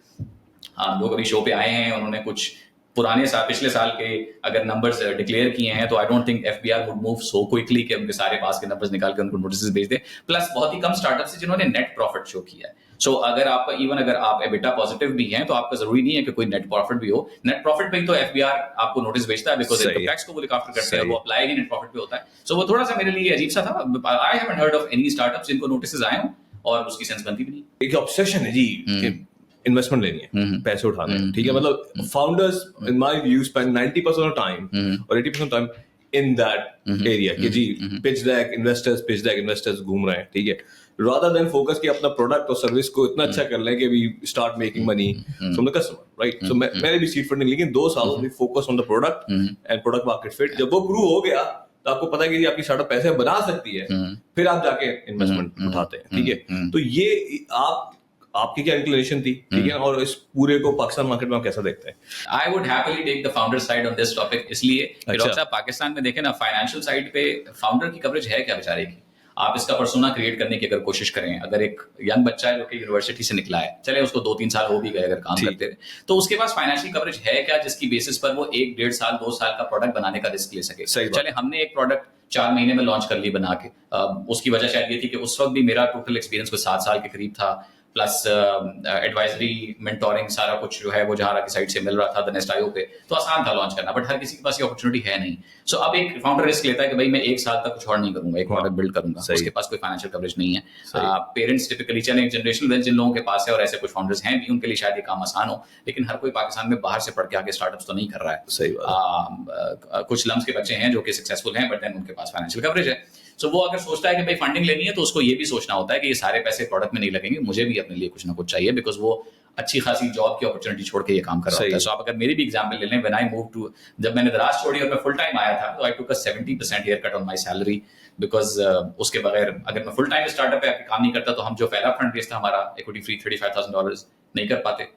लोग अभी शो पे आए हैं, उन्होंने कुछ पुराने साल, पिछले साल के अगर नंबर्स डिक्लेयर किए हैं, तो I don't think FBR would move so quickly कि उनके सारे पास के नंबर्स निकाल के उनको नोटिस भेज दे. प्लस बहुत ही कम स्टार्टअप्स हैं जिन्होंने नेट प्रॉफिट शो किया है. सो अगर आपका इवन अगर आप एबिटा पॉजिटिव भी हैं, तो आपका जरूरी नहीं है कि कोई नेट प्रॉफिट भी हो. नेट प्रॉफिट पे ही तो FBR आपको नोटिस भेजता है, बिकॉज इनकम टैक्स को वो लुक आफ्टर करते हैं, वो अप्लाई ही नेट प्रॉफिट पे होता है. सो वो थोड़ा सा मेरे लिए अजीब सा था. I haven't heard of any startups जिनको नोटिस आए हों और उसकी सेंस बनती भी नहीं. एक ऑब्सेशन है जी, इन्वेस्टमेंट लेनी है, पैसे उठाने हैं. ठीक है. मतलब founders in my view spend 90% of time और 80% टाइम इन दैट एरिया कि जी पिच डेक इन्वेस्टर्स घूम रहे हैं. ठीक है. rather than focus कि अपना प्रोडक्ट और सर्विस को इतना अच्छा कर लें कि we start making money from the customer, right? So मैंने भी सीड फंडिंग, लेकिन 2 साल we focus on the product and product market fit. जब वो प्रूव हो गया तो आपको पता है कि आपकी स्टार्टअप पैसे बना सकती है, फिर आप जाके इन्वेस्टमेंट उठाते हैं. ठीक है. तो ये आपकी क्या इंक्लिनेशन थी? ठीक है. और इस पूरे को पाकिस्तान मार्केट में आप कैसा देखते हैं? I would happily take the founder side on this topic, इसलिए डॉक्टर साहब पाकिस्तान में देखें ना, फाइनेंशियल साइड पे फाउंडर की कवरेज है क्या बेचारे की. आप इसका पर्सोना क्रिएट करने की अगर कोशिश करें, अगर एक यंग बच्चा है जो कि यूनिवर्सिटी से निकला है, चले उसको 2-3 साल हो भी गए अगर काम करते रहे, तो उसके पास फाइनेंशियल कवरेज है क्या जिसकी बेसिस पर वो 1-1.5 साल 2 साल का प्रोडक्ट बनाने का रिस्क ले सके. चले हमने एक प्रोडक्ट 4 महीने में लॉन्च कर ली बना के. उसकी वजह शायद ये थी कि उस वक्त भी मेरा टोटल एक्सपीरियंस कोई 7 साल के करीब था. प्लस एडवाइजरी, मेंटोरिंग, सारा कुछ जो है वो जहारा की साइड से मिल रहा था द नेस्ट आईओ पे, तो आसान था लॉन्च करना, बट हर किसी के पास ये अपॉर्चुनिटी है नहीं। सो अब एक फाउंडर रिस्क लेता है कि भाई मैं एक साल तक कुछ और नहीं करूंगा, एक प्रोडक्ट बिल्ड करूंगा, सही। उसके पास कोई फाइनेंशियल कवरेज नहीं है। पेरेंट्स टिपिकली, चले जनरेशनल वेल्थ जिन लोगों के पास है और ऐसे कुछ फाउंडर्स हैं भी, उनके लिए शायद ये काम आसान हो, लेकिन हर कोई पाकिस्तान में बाहर से पढ़ के आके स्टार्टअप्स तो नहीं कर रहा है। सही बात कुछ लम्स के बच्चे हैं जो कि सक्सेसफुल हैं, बट देन उनके पास फाइनेंशियल कवरेज है। सो वो अगर सोचता है कि भाई फंडिंग लेनी है, तो उसको ये भी सोचना होता है कि ये सारे पैसे प्रोडक्ट में नहीं लगेंगे, मुझे भी अपने लिए कुछ ना कुछ चाहिए, बिकॉज वो अच्छी खासी जॉब की अपॉर्चुनिटी छोड़ के ये काम कर रहा होता है। सो आप अगर मेरी भी एग्जांपल ले लें, व्हेन आई मूव टू, जब मैंने दराज छोड़ी और मैं फुल टाइम आया था, तो I took a 70% hair cut on my salary, because उसके बगैर अगर मैं फुल टाइम स्टार्टअप पे काम नहीं करता, तो हम जो पहला फंड रेस था हमारा इक्विटी फ्री $35,000 नहीं कर पाते।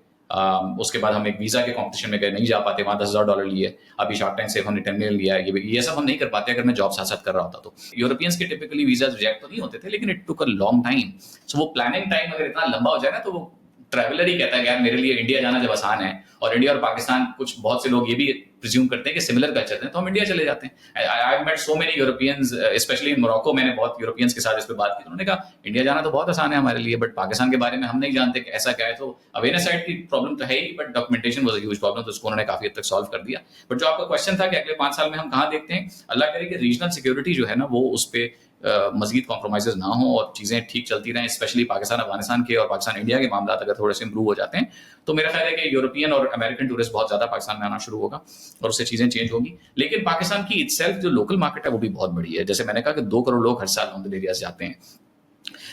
उसके बाद हम एक वीजा के कंपटीशन में गए, नहीं जा पाते, वहां $10,000 लिए। अभी शार्क टैंक से हमने 10 मिलियन लिया है। ये सब हम नहीं कर पाते अगर मैं जॉब साथ साथ कर रहा होता तो। यूरोपियंस के टिपिकली वीजा रिजेक्ट तो नहीं होते थे, लेकिन it took a long time. So वो प्लानिंग टाइम अगर इतना लंबा हो जाए ना, तो वो ट्रैवलर ही कहता है यार मेरे लिए इंडिया जाना जब आसान है, और इंडिया और पाकिस्तान, कुछ बहुत से लोग ये भी प्रिज्यूम करते हैं कि सिमिलर कल्चर है, तो हम इंडिया चले जाते हैं। I have met so many Europeans, specially in Morocco, मैंने बहुत यूरोपियंस के साथ इस पे बात की, उन्होंने कहा इंडिया जाना तो बहुत आसान है हमारे लिए, बट पाकिस्तान के बारे में हम नहीं जानते कि ऐसा क्या है। तो अवेयरनेस साइड की प्रॉब्लम तो है ही, but documentation was a huge problem, तो उसको उन्होंने काफी हद तक सॉल्व कर दिया। बट जो आपका क्वेश्चन था कि अगले 5 साल में हम कहाँ देखते हैं, अल्लाह करे कि रीजनल सिक्योरिटी जो है ना, वो उस पर मजीद कॉम्प्रोमाइजेस ना हो और चीजें ठीक चलती रहें, स्पेशली पाकिस्तान अफगानिस्तान के और पाकिस्तान इंडिया के मामला अगर थोड़े से इंप्रूव हो जाते हैं, तो मेरा ख्याल है कि यूरोपियन और अमेरिकन टूरिस्ट बहुत ज्यादा पाकिस्तान में आना शुरू होगा और उससे चीजें चेंज होंगी। लेकिन पाकिस्तान की इटसेल्फ जो लोकल मार्केट है वो भी बहुत बड़ी है। जैसे मैंने कहा कि 2 करोड़ लोग हर साल लॉन्डन एरिया से जाते हैं।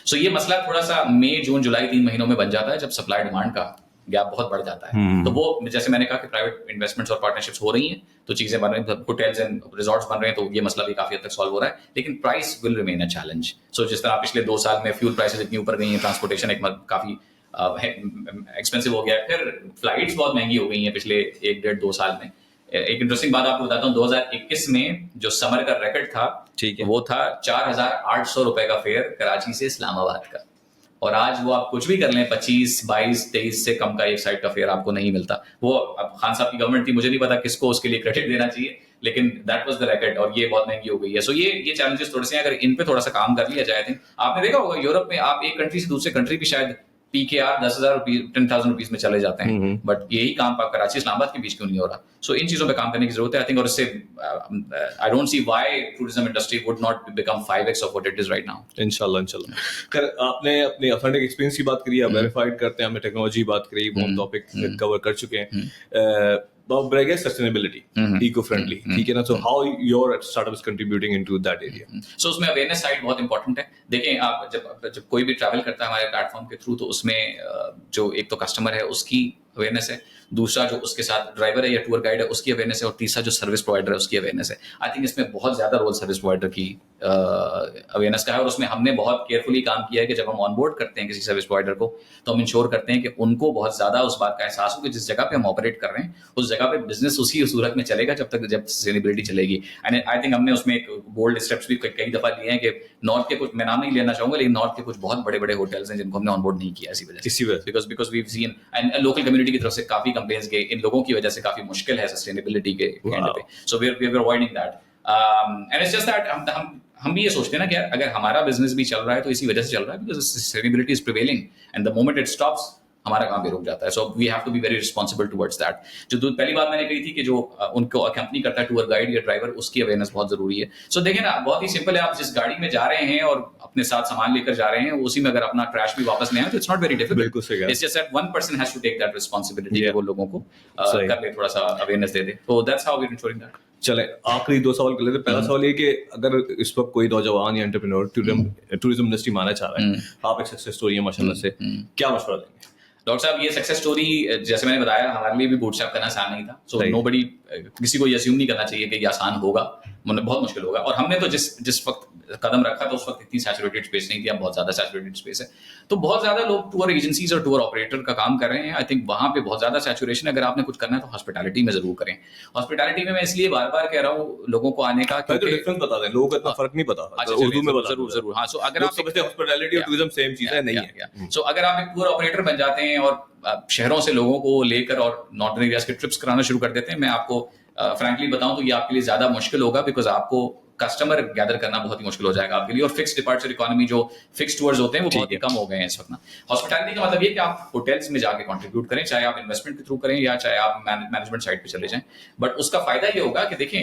सो ये मसला थोड़ा सा मई, जून, जुलाई 3 महीनों में बन जाता है, जब सप्लाई डिमांड का गैप बहुत बढ़ जाता है। तो वो, जैसे मैंने कहा कि प्राइवेट इन्वेस्टमेंट्स और पार्टनरशिप्स हो रही हैं, तो चीजें बन रही हैं, होटल्स एंड रिजॉर्ट्स बन रहे हैं, तो ये मसला भी काफी हद तक सॉल्व हो रहा है। लेकिन price will remain a challenge. So जिस तरह पिछले 2 साल में फ्यूल प्राइसेस इतनी ऊपर गई हैं, ट्रांसपोर्टेशन एक काफी एक्सपेंसिव हो गया है, फिर फ्लाइट्स बहुत महंगी हो गई हैं पिछले 1-1.5-2 साल में। एक इंटरेस्टिंग बात आपको बताता हूँ, 2021 में जो समर का रिकॉर्ड था, ठीक है, वो था 4,800 रुपए का फेयर कराची से इस्लामाबाद का, और आज वो आप कुछ भी कर लें, 25, 22, 23 से कम का एक साइड का फेयर आपको नहीं मिलता। वो अब खान साहब की गवर्नमेंट थी, मुझे नहीं पता किसको उसके लिए क्रेडिट देना चाहिए, लेकिन दैट वाज द रिकॉर्ड, और ये बहुत महंगी हो गई है। सो ये चैलेंजेस थोड़े से हैं, अगर इन पे थोड़ा सा काम कर लिया जाए। आपने देखा होगा यूरोप में आप एक कंट्री से दूसरे कंट्री भी शायद PKR 10,000 रुपीज, 10,000 रुपीज में चले जाते हैं, बट यही काम कराची इस्लामाबाद के बीच क्यों नहीं हो रहा? सो इन चीजों पे काम करने की जरूरत है, आई थिंक। और इससे I don't see why tourism industry would not become 5x of what it is right now. इंशाल्लाह। खैर, आपने अपने ऑथेंटिक एक्सपीरियंस की बात करी है, वेरीफाइड करते हैं, हमने टेक्नोलॉजी बात करी, वो हम टॉपिक कवर कर चुके हैं। सस्टेनेबिलिटी, इको फ्रेंडली, ठीक है ना? So how your startup is contributing into that area? So उसमें अवेयरनेस साइड बहुत इंपॉर्टेंट है। देखें, आप जब कोई भी ट्रैवल करता है हमारे प्लेटफॉर्म के थ्रू, तो उसमें जो एक तो कस्टमर है उसकी अवेयरनेस है, दूसरा जो उसके साथ ड्राइवर है या टूर गाइड है उसकी अवेयरनेस है, और तीसरा जो सर्विस प्रोवाइडर है उसकी अवेयरनेस है। आई थिंक इसमें बहुत ज्यादा रोल सर्विस प्रोवाइडर की अवेयरनेस का है, और उसमें हमने बहुत केयरफुली काम किया है कि जब हम ऑनबोर्ड करते हैं किसी सर्विस प्रोवाइडर को, तो हम इंश्योर करते हैं कि उनको बहुत ज्यादा उस बात का एहसास हो कि जिस जगह पे हम ऑपरेट कर रहे हैं उस जगह पे बिजनेस उसी सूरत में चलेगा जब सस्टेनेबिलिटी चलेगी। एंड आई थिंक हमने उसमें एक बोल्ड स्टेप्स भी कई दफा लिए हैं कि नॉर्थ के कुछ, मैं नाम नहीं लेना चाहूंगा, लेकिन नॉर्थ के कुछ बहुत बड़े बड़े होटल्स हैं जिनको हमने ऑनबोर्ड नहीं किया इसी वजह, because we have seen, and local community की तरफ से काफी कंप्लेंट्स के इन लोगों की वजह से काफी मुश्किल है सस्टेनेबिलिटी के एंड पे। So we are avoiding that, and it's just that हम भी ये सोचते हैं ना कि यार अगर हमारा बिजनेस भी चल रहा है तो इसी वजह से चल रहा है, because sustainability is prevailing, and the moment it stops हमारा काम भी रुक जाता है। So we have to be very responsible towards that. जो पहली बात मैंने कही थी कि जो उनको कंपनी करता है टूर गाइड या ड्राइवर, उसकी अवेयरनेस बहुत जरूरी है। सो देखिए ना, बहुत ही सिंपल है, आप जिस गाड़ी में जा रहे हैं और अपने साथ सामान लेकर जा रहे हैं, उसी में अगर अपना ट्रैश भी वापस ले आए तो it's not very difficult. It's just that one person has to take that responsibility, वो लोगों को कर ले, थोड़ा सा अवेयरनेस दे दे। तो that's how we are ensuring that. चले आखिरी 2 सवाल कर लेते। पहला सवाल ये कि अगर इस वक्त कोई नौजवान या एंटरप्रेन्योर टूरिज्म इंडस्ट्री में आना चाह रहा है, आप एक सक्सेस स्टोरी है माशाल्लाह से, क्या मशवरा देंगे? डॉक्टर साहब, ये सक्सेस स्टोरी जैसे मैंने बताया, हमारे लिए भी बूटस्ट्रैप करना आसान नहीं था। सो नोबडी, किसी को ये अस्यूम नहीं करना चाहिए कि ये आसान होगा, बहुत मुश्किल होगा। और हमने तो जिस वक्त कदम रखा था उस वक्त इतनी सैचुरेटेड स्पेस नहीं थी, अब बहुत ज्यादा सैचुरेटेड स्पेस है। तो बहुत ज्यादा लोग टूर एजेंसीज और टूर ऑपरेटर का काम कर रहे हैं। आई थिंक वहां पे बहुत ज्यादा सैचुरेशन है। अगर आपने कुछ करना है तो हॉस्पिटैलिटी में जरूर करें। हॉस्पिटैलिटी में मैं इसलिए बार बार कह रहा हूँ लोगों को आने का, क्योंकि डिफरेंस बता दें, लोगों को इतना फर्क नहीं पता। उर्दू में बता जरूर। हाँ, सो अगर आप समझते हैं हॉस्पिटैलिटी और टूरिज्म सेम चीज है, नहीं है। सो अगर आप एक टूर ऑपरेटर बन जाते हैं और शहरों से लोगों को लेकर और नॉर्दर्न एरियाज के ट्रिप्स कराना शुरू कर देते हैं, मैं आपको फ्रैंकली बताऊं तो ये आपके लिए ज्यादा मुश्किल होगा, बिकॉज आपको कस्टमर गैदर करना बहुत ही मुश्किल हो जाएगा आपके लिए। और फिक्स डिपार्चर इकोनॉमी जो फिक्स टूर्स होते हैं वो बहुत ही कम हो गए हैं इस वक्त ना। हॉस्पिटैलिटी का मतलब ये कि आप होटल्स में जाके कंट्रीब्यूट करें, चाहे आप इन्वेस्टमेंट के थ्रू करें या चाहे आप मैनेजमेंट साइड पे चले जाएं, बट उसका फायदा ये होगा कि देखें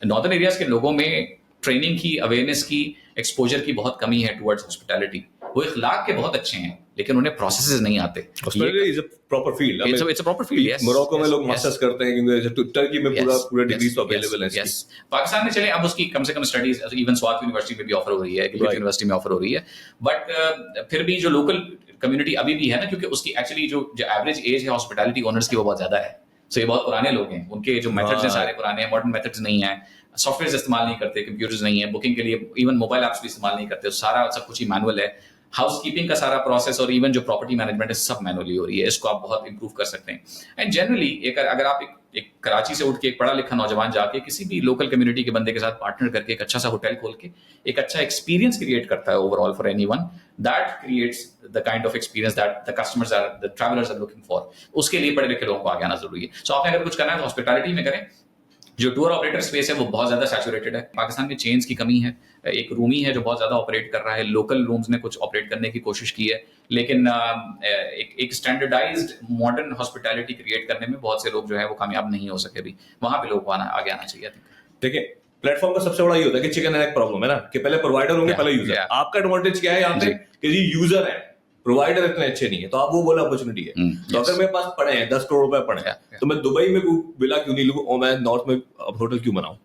नॉर्दर्न एरियाज के लोगों में ट्रेनिंग की, अवेयरनेस की, एक्सपोजर की बहुत कमी है टुवर्ड्स हॉस्पिटैलिटी। वो इखलाक के बहुत अच्छे हैं लेकिन उन्हें प्रोसेसेस नहीं आते। Hospitality is a proper field. It's a proper field. Yes, Morocco में लोग मास्टर्स करते हैं क्योंकि टर्की में पूरा डिग्रीज तो अवेलेबल है। यस, पाकिस्तान में चले अब उसकी कम से कम स्टडीज इवन स्वात यूनिवर्सिटी में भी ऑफर हो रही है, गिलगित यूनिवर्सिटी में ऑफर हो रही है, बट फिर भी जो लोकल कम्युनिटी अभी भी है ना, क्योंकि उसकी एक्चुअली जो एवरेज एज है हॉस्पिटैलिटी ओनर्स की वो बहुत ज्यादा है। सो ये बहुत पुराने लोग हैं, उनके जो मेथड्स हैं सारे पुराने हैं, मॉडर्न मेथड्स नहीं है, सॉफ्टवेयर इस्तेमाल नहीं करते, कंप्यूटर्स नहीं है, बुकिंग के लिए इवन मोबाइल ऐप्स भी इस्तेमाल नहीं करते, सारा सब कुछ ही मैनुअल है। हाउसकीपिंग का सारा प्रोसेस और इवन जो प्रॉपर्टी मैनेजमेंट है सब मैनुअली हो रही है। इसको आप बहुत इंप्रूव कर सकते हैं। एंड जनरली अगर आप एक कराची से उठ के एक पढ़ा लिखा नौजवान जाके किसी भी लोकल कम्युनिटी के बंदे के साथ पार्टनर करके एक अच्छा सा होटल खोल के एक अच्छा एक्सपीरियंस क्रिएट करता है overall for anyone, that creates the kind of experience that the customers are, the travellers are looking for. उसके लिए पढ़े लिखे लोगों को आगे आना जरूरी है। सो आपने अगर कुछ करना है तो हॉस्पिटैलिटी में करें। जो टूर ऑपरेटर स्पेस है वो बहुत ज्यादा सैचुरेटेड है। पाकिस्तान में चेन्स की कमी है। एक रूमी है जो बहुत ज्यादा ऑपरेट कर रहा है, लोकल रूम्स ने कुछ ऑपरेट करने की कोशिश की है, लेकिन एक स्टैंडर्डाइज्ड मॉडर्न हॉस्पिटैलिटी क्रिएट करने में बहुत से लोग जो है वो कामयाब नहीं हो सके अभी। वहां पे लोगों को आगे आना चाहिए। देखिए प्लेटफॉर्म का सबसे बड़ा ये होता है कि चिकन एंड एग प्रॉब्लम है ना, कि पहले प्रोवाइडर होंगे पहले यूजर। आपका एडवांटेज क्या है यहाँ पे कि जी यूजर है, प्रोवाइडर इतने अच्छे नहीं है, तो आप वो बोला अपॉर्चुनिटी है। तो अगर मेरे पास पड़े हैं 10 करोड़ रुपए पड़े हैं तो मैं दुबई में विला क्यों नहीं लूं और मैं नॉर्थ में होटल क्यों बनाऊं?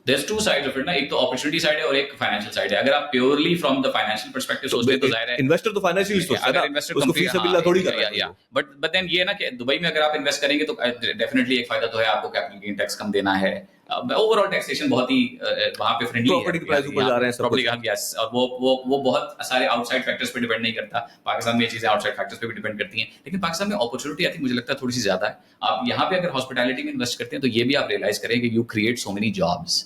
There's two sides of it ना, एक तो अपॉर्चुनिटी साइड है और एक फाइनेंशियल साइड है। अगर आप purely from the financial perspective सोचते हैं तो जाहिर है इन्वेस्टर तो फाइनेंशियल सोचता है, अगर इन्वेस्टर उसको फीस बिल्ला थोड़ी कर रहा है। बट देन ये ना कि दुबई में अगर आप इन्वेस्ट करेंगे तो डेफिनेटली एक फायदा तो है, आपको कैपिटल गेन टैक्स कम देना है। ओवरऑल टैक्सेशन बहुत ही वहां पे फ्रेंडली है, प्रॉपर्टी प्राइस ऊपर जा रहे हैं, प्रॉपर्टी का यस, और वो बहुत सारे आउटसाइड फैक्टर्स पे डिपेंड नहीं करता। पाकिस्तान में ये चीजें आउटसाइड फैक्टर्स पे भी डिपेंड करती हैं, लेकिन पाकिस्तान में अपॉर्चुनिटी आई थिंक मुझे लगता है थोड़ी सी ज्यादा है। आप यहाँ पे अगर हॉस्पिटैलिटी में इन्वेस्ट करते हैं तो ये भी आप रियलाइज करें कि you create so many jobs.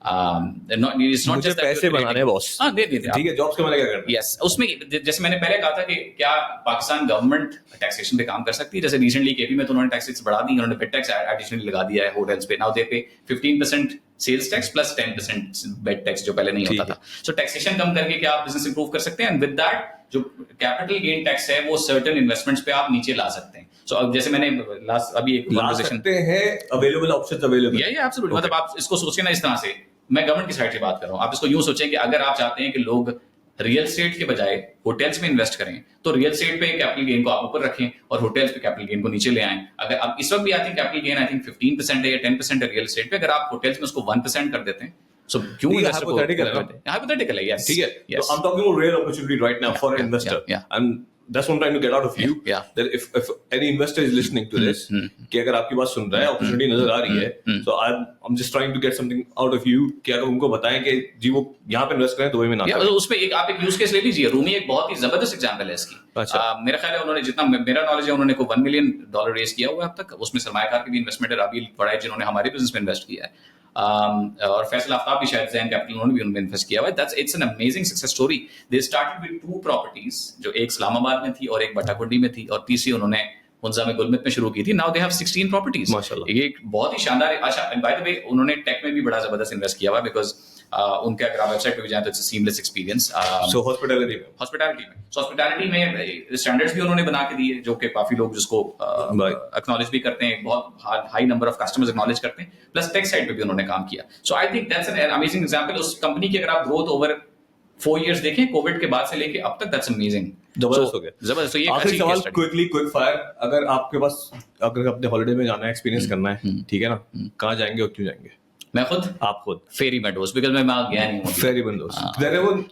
मुझे पैसे बनाने बॉस। ठीक है, जॉब्स के मैंने क्या करना है? यस, उसमें जैसे मैंने पहले कहा था कि क्या पाकिस्तान गवर्नमेंट टैक्सेशन पे काम कर सकती है। जैसे रिसेंटली केपी में तो उन्होंने टैक्सेस बढ़ा दी, उन्होंने बेड टैक्स एडिशनली लगा दिया है होटल्स पे। Now they pay 15% sales tax plus 10% bed tax, जो पहले नहीं होता था। सो टैक्सेशन कम करके क्या आप बिजनेस इंप्रूव कर सकते हैं, एंड विद दैट जो कैपिटल गेन टैक्स है वो सर्टेन इन्वेस्टमेंट्स पे आप नीचे ला सकते हैं। सो अब जैसे मैंने अभी एक कन्वर्सेशन हैं, अवेलेबल ऑप्शंस अवेलेबल है। एब्सोल्युटली, मतलब आप इसको सोचें ना इस तरह से, मैं गवर्नमेंट की साइड से बात कर रहा हूं। आप इसको यूं सोचें कि अगर आप चाहते हैं कि लोग रियल एस्टेट के बजाय होटल्स में इन्वेस्ट करें तो रियल एस्टेट पे कैपिटल गेन को आप ऊपर रखें और होटल्स पे कैपिटल गेन को नीचे ले आएं। अगर आप इस वक्त भी आती है कैपिटल गेन आई थिंक 15% है या 10% है रियल एस्टेट पे, अगर आप होटल्स में उसको 1% कर देते हैं, सो क्यों हाइपोथेटिकल है। यस, ठीक है, तो I am talking about real opportunity right now for investor, and that's what I'm trying to get out of you. That if any investor is listening to this, कि अगर आपकी बात सुन रहा है, opportunity नजर आ रही है, so I'm just trying to get something out of you कि अगर उनको बताएं कि जी वो यहाँ पे इन्वेस्ट करें दुबई में ना करें। उसमें आप एक यूज केस ले लीजिए। रूमी एक बहुत ही जबरदस्त एग्जांपल है इसकी। मेरा ख्याल है उन्होंने, जितना मेरा नॉलेज है, उन्होंने को $1 मिलियन रेज किया हुआ है अब तक। उसमें सरमायाकार की भी इन्वेस्टमेंट है, राबील बड़ा है जिन्होंने हमारे बिजनेस में इन्वेस्ट किया है, और फैसल आफ्ताब भी शायद ज़ैन कैपिटल उन्होंने भी उनमें इन्वेस्ट किया हुआ है। It's an amazing success story. They started with 2 properties, जो एक इस्लामाबाद में थी और एक बटाकुंडी में थी, और तीसरी उन्होंने हुंजा में गुलमित में शुरू की थी। Now they have 16 properties. माशाल्लाह, ये एक बहुत ही शानदार। अच्छा, बाय द वे उन्होंने टेक में भी बड़ा जबरदस्त इन्वेस्ट किया हुआ है, बिकॉज उनके अगर आप वेबसाइट पे भी जाएं तो it's a seamless experience. So hospitality में स्टैंडर्ड्स भी उन्होंने बना के दिए, जो कि काफी लोग जिसको एक्नॉलेज भी करते हैं, बहुत high number of customers acknowledge करते हैं। प्लस टेक साइड पे भी उन्होंने काम किया। So I think that's an amazing example. उस कंपनी की अगर आप ग्रोथ ओवर 4 years देखें, कोविड के बाद से लेके अब तक, दैट्स अमेजिंग। जबरदस्त हो गया, जबरदस्त। ये आखिरी सवाल क्विक फायर, अगर आपके पास अगर अपने हॉलिडे में जाना है, एक्सपीरियंस करना है, ठीक है ना, कहाँ जाएंगे और क्यों जाएंगे? मैं खुद, आप खुद? फेरी मेडोज, बिकॉज मैं वहां गया नहीं हूं।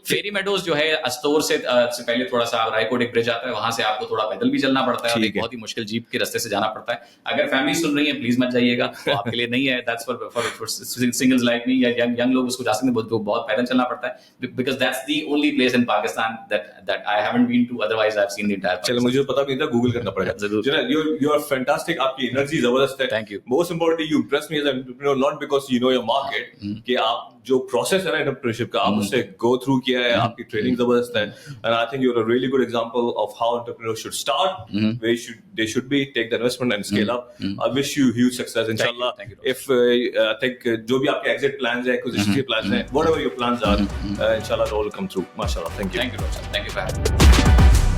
फेरी मेडोज जो है अस्तोर से पहले थोड़ा सा रायकोट एक ब्रिज आता है, वहां से आपको थोड़ा पैदल भी चलना पड़ता है और बहुत ही मुश्किल जीप के रास्ते से जाना पड़ता है। अगर फैमिली सुन रही है प्लीज मत जाइएगा, तो आपके लिए नहीं है। That's for singles like me या यंग लोग उसको जा सकते हैं, बहुत पैदल चलना पड़ता है, because that's the only place in Pakistan that I haven't been to, otherwise I have seen the entire. चलो, मुझे पता नहीं था, गूगल करना पड़ेगा जरूर। यू आर फैंटास्टिक, आपकी एनर्जी जबरदस्त है। Thank you. Most importantly you impress me as an entrepreneur, not because you know know your market कि आप जो प्रोसेस है ना एंटरप्रेन्योरशिप का आप उससे गो थ्रू किया है, आपकी ट्रेनिंग जबरदस्त है, and I think you are a really good example of how entrepreneurs should start, where they should be, take the investment and scale up. I wish you huge success इंशाल्लाह. Thank you. If I think जो भी आपके exit plans है, acquisition के plans हैं, whatever your plans are, इंशाल्लाह they will come through. माशाल्लाह. Thank you. Thank you, Roshan. Thank you for having me.